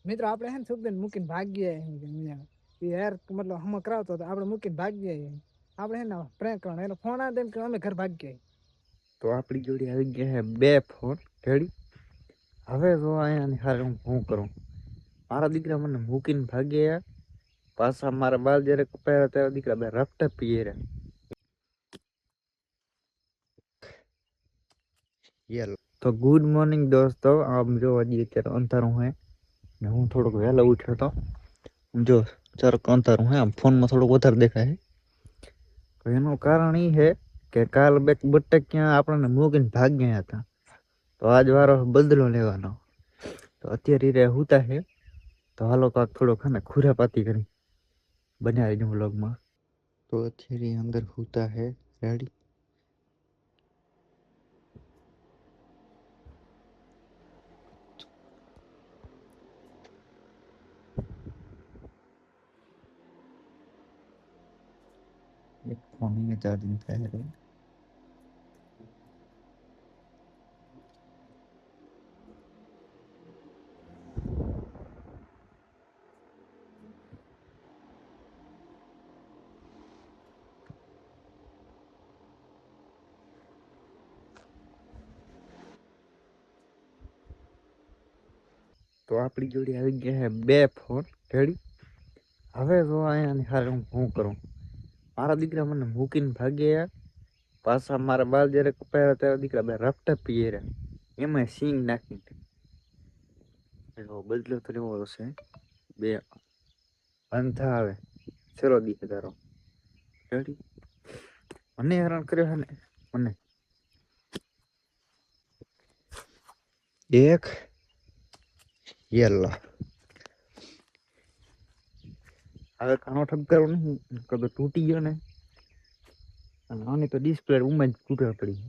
મિત્રો આપણે હે ને સુખબેન મૂકીને ભાગીએ યાર, મતલબ હમ કરાવતો તો આપણે મૂકીને ભાગીએ. આપણે હે ને પ્રેન્ક કરવાનો, એનો ફોન આવે એમ કે અમે ઘર ભાગીએ. તો આપણી જોડે આવી ગયા હે 2 ફોન રેડી. હવે જો અહીંયા હારે હું કરું, મારા દીકરા મને મૂકીને ભાગ્યા, પાછા મારા બાલ જયારે કપાયા ત્યારે દીકરા બે રફતા પીએ રહ્યા. તો ગુડ મોર્નિંગ દોસ્તો. આમ જો હજી અત્યારે અંધારું હે ને હું થોડોક વહેલો ઉઠ્યો તો. જો જરાક અંધારું હે, આમ ફોનમાં થોડુંક વધારે દેખાય. તો એનું કારણ એ છે કે કાલ બે બટકિયા આપણને મૂકીને ભાગ ગયા હતા. તો આજ વારો બદલો લેવાનો. તો અત્યારે રે હુતા હે. તો હાલો કાક થોડોક હે ને ખુરાપાતી કરી બનાવી દઉં વ્લોગમાં. તો અત્યારે અંદર હુતા હે રેડી. એક ફોન ચાર્જિંગ થાય રે. તો આપણી જોડે આવી ગયા હે 2 ફોન રેડી. હવે જો અહીંયા હારે હું કરું, મારા દીકરા મને મૂકીને ભાગ્યા, પાછા મારા બાલ જયારે કપાયા ત્યારે દીકરા બે રફતા પીએ રહ્યા, એમાં સિંગ નાખીને. બદલો તો લેવો હશે. 2 અંધા આવે ચલો દીકરા તારો રેડી. મને હેરાન કર્યો હે ને મને. એક યલ્લા હવે કાનો ઠપકારો નહીં, કદો તૂટી ગયો ને. અને આની તો ડિસ્પ્લે ઉમાં જ તૂટવા પડી.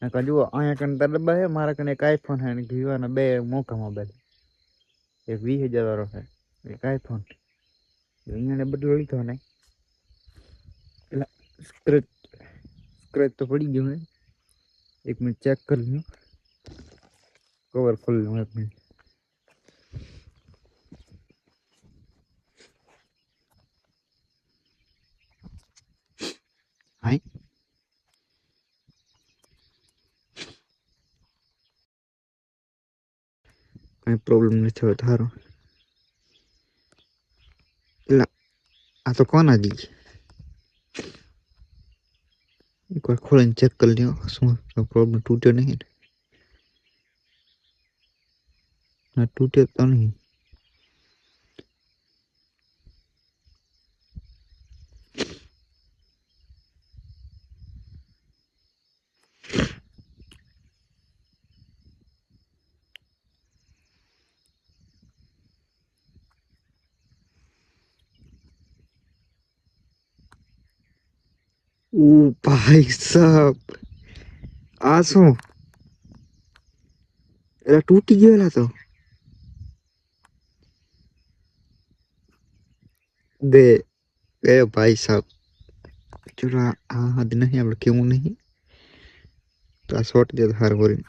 નકા જુઓ અહીંયા કને ડબ્બા હે, મારા કને એક આઈફોન હે, જીવાના 2 મોટા મોબાઈલ. એક 20,000 વાળો છે, એક આઈફોન. અહીંયા ને બદલો લીધો ને પેલા સ્ક્રેચ તો પડી ગયો હે. એક મિનિટ ચેક કરી લઉં, કવર ખોલી લઉં એક મિનિટ. હાઈ કઈ પ્રોબ્લેમ નથી થયો તારો. એટલે આ તો કોના દી એક વાર ખોલીને ચેક કરી લ્યો શું પ્રોબ્લેમ. તૂટ્યો નહીં ને? તૂટ્યો તો નહીં. ઓ ભાઈ સાહેબ, આ શું? એટલે તૂટી ગયેલા તો દે એ ભાઈ સાહેબ. ચલો આ હદ નહીં, આપણે કેવું નહીં. તો આ શોર્ટ દે હાર ભરી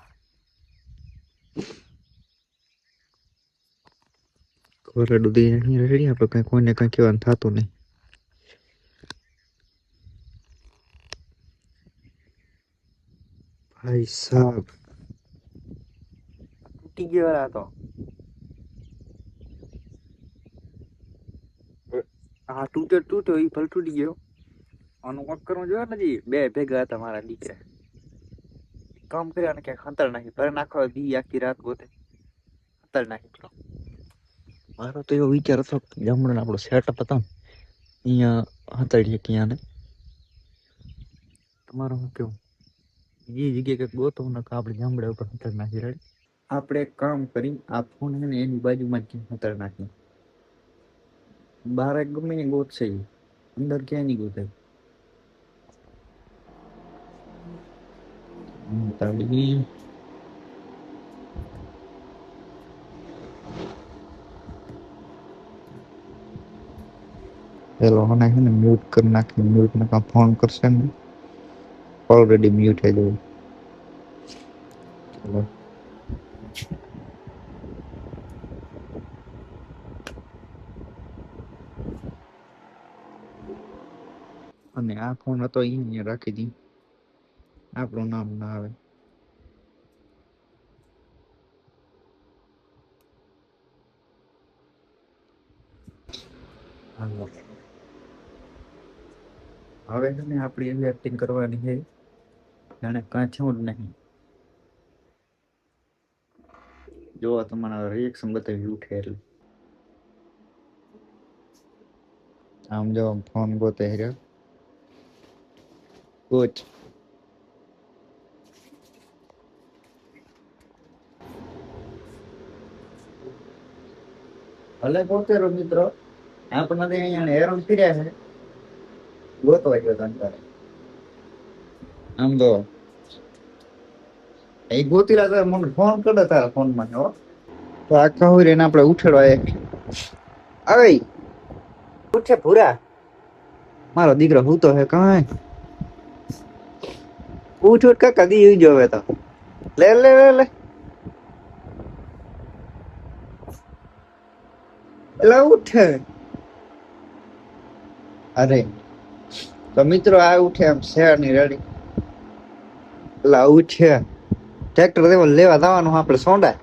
ખોરડું દઈ નહીં રેડી. આપણે કઈ કોઈને કઈ કહેવાનું થતું નહીં. ભાઈ સાહેબ તૂટી ગયેલા તો. હા તૂટ્યો એ ભલે તૂટી ગયો. આનું વોક કરવું જોઈએ નથી. 2 ભેગા હતા મારા દીકરા, કામ કર્યા ને ક્યાંક હંતર નાખી ભરે નાખો દી આખી રાત ગોતે હંતર નાખી. મારો તો એવો વિચાર હતો જમણ આપણો સેટઅપ હતો અહીંયા હંતડીએ ક્યાં ને. તમારો શું કેવું? બીજી જગ્યાએ કંઈક ગોતો ને આપણે ગામડા ઉપર હંતર નાખી રેડી. આપણે એક કામ કરી આ ફોન છે ને એની બાજુમાં જ હંતર નાખી. બહાર ગમે ને ગોતશે, અંદર ક્યાં નહીં ગોતે. પેલો મને છે ને મ્યુટ કરી નાખી. મ્યુટ ને કાં ફોન કરશે ને ઓલરેડી મ્યુટ થઈ જવું. ચલો અને આ ફોન હતો ઈ અહીંયા રાખી દી, આપણું નામ ના આવે. હાલો. હવે છે ને આપણી એવી એક્ટિંગ કરવાની છે જાણે કાંઈ થયું જ નહીં. જો તમારા રિએક્શન બતાવી ઉઠે એટલે આમ જો ફોન ગોતે રહ્યો કોચ. ભલે ગોતેરો મિત્રો, આપણને અહીંયા હેરાન કર્યા છે, ગોતવા ગયો તંત્ર. આમ તો એ ગોતીલા તો મને ફોન કરે તારા ફોન માં હો. તો આખા હોય એને આપણે ઉઠેડવા આવે ઉઠે ભૂરા. મારો દીકરો હું તો હે કાંઈ ઉઠ ઉઠ કાકા દી જો હવે તો લે લે લે લે એલા ઉઠે. અરે તો મિત્રો આ ઉઠે આમ શેર ની રેડી. એલા ઉઠે ટ્રેક્ટર લેવા જવાનું આપણે સોંડા.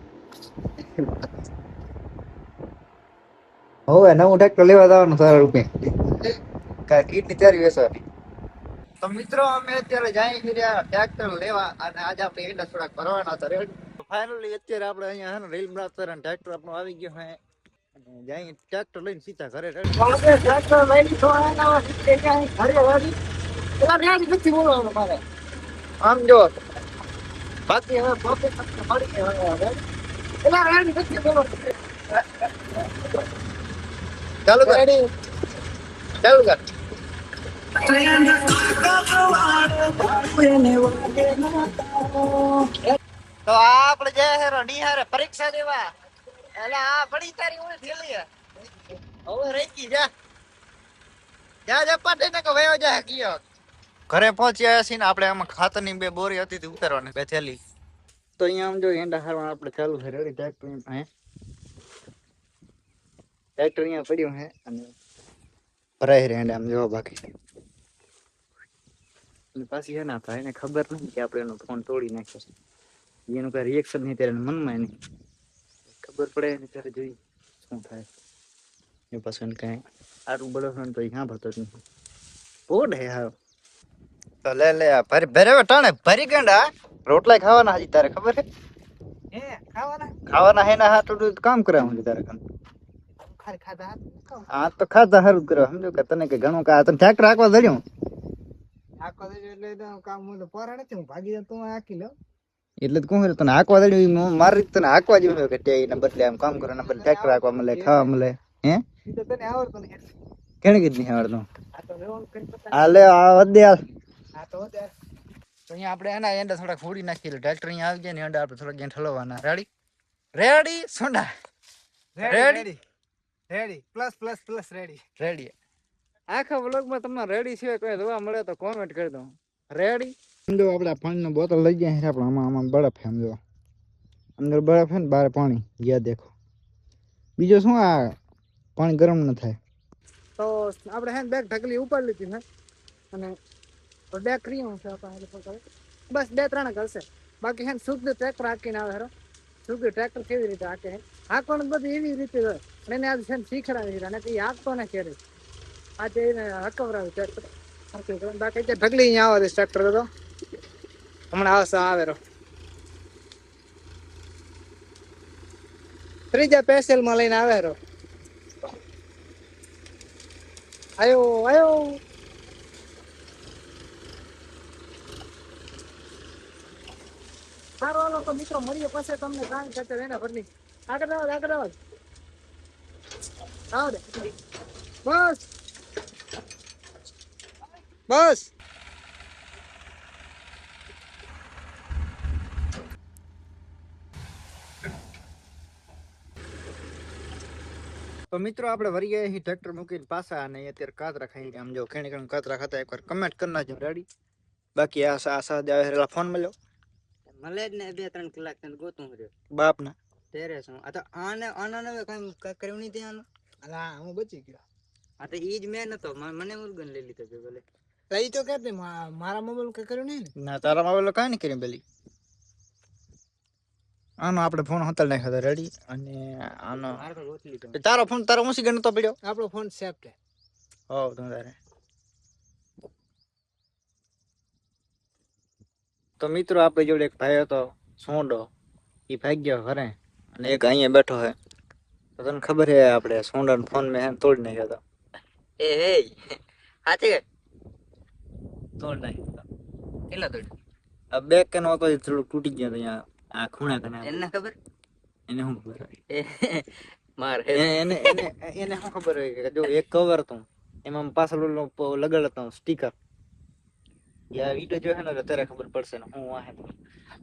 હવે નવું ટ્રેક્ટર લેવા જવાનું 100 રૂપિયા કીટની તૈયારી વેચવાની. તો મિત્રો અમે અત્યારે જઈ રહ્યા ટ્રેક્ટર લેવા અને આજે આપણે એડા થોડાક ભરવાના હતા રેડી. ફાઇનલી અત્યારે આપણે અહીંયા હે ને રેલ બ્રાસ્ટર અને ટ્રેક્ટર આપણું આવી ગયું હે અને જઈ ટ્રેક્ટર લઈને સીધા ઘરે રેડી. ટ્રેક્ટર લઈને તો આના ઘરે રેડી. એલા રેડી નથી બોલવાનું મારે આમ જો બાકી હવે પોતે મળી ગયા રેડી. એલા રેડી નથી બોલવાનું. ચાલુ કર રેડી ચાલુ કર. તો આપણે જે હેરો નિહારે પરીક્ષા દેવા એટલે આ પડી તારી હું થેલી હવે રહી જા જા જા પાટે ને કે વયો જા કીયો. ઘરે પહોંચ્યા છીએ ને આપણે આમાં ખાતરની 2 બોરી હતી તે ઉતારવાની 2 થેલી. તો અહીંયા આમ જો એંડા હારવા આપણે ચાલુ છે રેડી. ટ્રેક્ટર અહીંયા ટ્રેક્ટર અહીંયા પડ્યું હે અને ભરાઈ રહ્યા આમ જો બાકી પાછી હે ના ભાઈ ને ખબર નથી કે આપણે એનો ફોન તોડી નાખ્યો છે. એનું કઈ રિએક્શન નહીં ત્યારે મનમાં નહીં ખબર પડે ને ત્યારે જોઈ શું થાય. એ પાછું કઈ આટલું બળો તો હા ભરતો જ નહીં પોડ હે હા. તો લે લે ભરી ભરે ટાણે ભરી ગંડા રોટલા ખાવાના હજી તારે ખબર હે ખાવાના હે ના હાટું કામ કરે હું તારે કામ હા તો ખાધા સારું જ કરવા સમજો કે તને કે ઘણું કા તને ટ્રેક્ટર રાખવા દડ્યું એટલે તો કહું તને હાંકવા દડ્યું મારી તને હાંકવા જેવું કે એના બદલે આમ કામ કરે એના બદલે ટ્રેક્ટર હાંકવા મળે ખાવા મળે હે કેને કીધું નહીં આવડતું હાલે આ વધે હાલ. તો અહીંયા આપણે એના એંડા થોડાક ફોડી નાખી ટ્રેક્ટર અહીંયા આવી ગયા ને એંડા આપણે થોડાક ઠલવવાના રેડી રેડી સોંડા ready ready plus plus plus ready ready. આખા વ્લોગમાં તમને રેડી સિવાય કોઈ જોવા મળે તો કોમેન્ટ કરી દો રેડી. સમજો આપણે પાણીની બોટલ લઈ ગયા છે આપણે આમાં આમાં બરફ છે સમજો અંદર બરફ છે ને બહાર પાણી ગયા દેખો. બીજું શું આ પાણી ગરમ ન થાય તો આપણે હે બેગ ઢગલી ઉપાડી લીધી ને અને બેગ ક્રિયા છે આપણે બસ 2-3 કરશે બાકી હે શુદ્ધ ટ્રેક્ટર હાંકીને આવે હેરો. શુદ્ધ ટ્રેક્ટર કેવી રીતે હાંકે હે હાંકવાનું બધું એવી રીતે હોય અને એને આજે છે ને શીખડાવી અને એ હાંકતો ને ક્યારે આજે એને હકવરાવી ટ્રેક્ટર બાકી ત્યાં ઢગલી અહીંયા આવે ટ્રેક્ટર તો હમણાં આવશે આવે રો. ત્રીજા પેસેલમાં લઈને આવે રો. આયો આયો સારો હાલો તો મિત્રો મળીએ પછી તમને કામ કરતે એના ભરની આગળ આવો આવો બસ બસ. તો મિત્રો આપણે વરી ગયા અહીં ટ્રેક્ટર મૂકીને પાછા અને અત્યારે કાતરા ખાઈ આમ જો ખેણી ખેણી કાતરા ખાતા એકવાર કમેન્ટ કરી નાખજો રેડી. બાકી આ સાદ આવે ફોન મળ્યો મળે જ ને 2-3 કલાક તને ગોતું રહ્યો બાપ ના તેરે શું આ તો આને આના કઈ કર્યું નહીં ત્યાં અલા હું બચી ગયો. આ તો ઈ જ મેં નતો મને મુર્ગન લઈ લીધો છે ભલે એ તો કહેતી મારા મોબાઈલ કઈ કર્યું નહીં ને. ના તારા મોબાઈલ કાંઈ નહીં કર્યું પેલી આનો આપણે ફોન હતલ નાખ્યો હતો રેડી અને આનો મારે તો ગોતી લીધો. તારો ફોન તારો ઊંચી ગયો નતો પડ્યો આપણો ફોન સેફ છે. હો તારે તો મિત્રો આપણે જોડે એક ભાઈ હતો સોંડો એ ભાગ્યો ઘરે અને એક અહીંયા બેઠો હે તો તને ખબર હે આપણે સોંડાનો ફોન મેં હેને તોડી નાખ્યો હતો એ હે હાચે કે તોડી નાખ્યો હતો કેટલા તોડ્યું? આ બેક કે નો હતો એ થોડું તૂટી ગયો હતો અહીંયા આ ખૂણે કને એને ખબર એને શું ખબર હોય એ માર હે એને એને એને શું ખબર હોય કે જો એક કવર હતું એમાં પાછળ ઓલો લગાડ હતો સ્ટીકર યા વીડિયો જો હે ને ત્યારે ખબર પડશે ને હું વાહે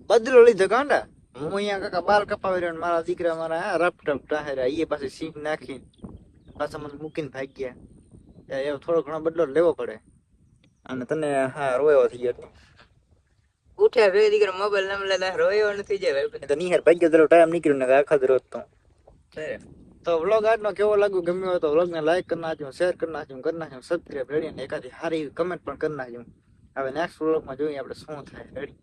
બદલો લીધો કાંડા હું અહીંયા કાકા બાલ કપાવી રહ્યો ને મારા દીકરા મારા રપટપ ટાહેરા એ પાસે સીટ નાખી પાછા મને મૂકીને ભાગી ગયા એવો થોડો ઘણો બદલો લેવો પડે અને તને હા રોયો થઈ ગયો ઉઠ્યા બે દીકરા મોબાઈલ નામ લેતા રોયો નથી જાય ભાઈ. તો નિહાર ભાગ્યો તો ટાઈમ નીકળ્યો ને આખા જ રોજ તો છે. તો વ્લોગ આજનો કેવો લાગ્યો ગમ્યો હોય તો વ્લોગને લાઈક કરી નાખજો શેર કરી નાખજો સબસ્ક્રાઇબ રેડી અને એકાદી સારી કમેન્ટ પણ કરી નાખજો હવે નેક્સ્ટ વ્લોગમાં જોઈએ આપણે શું થાય રેડી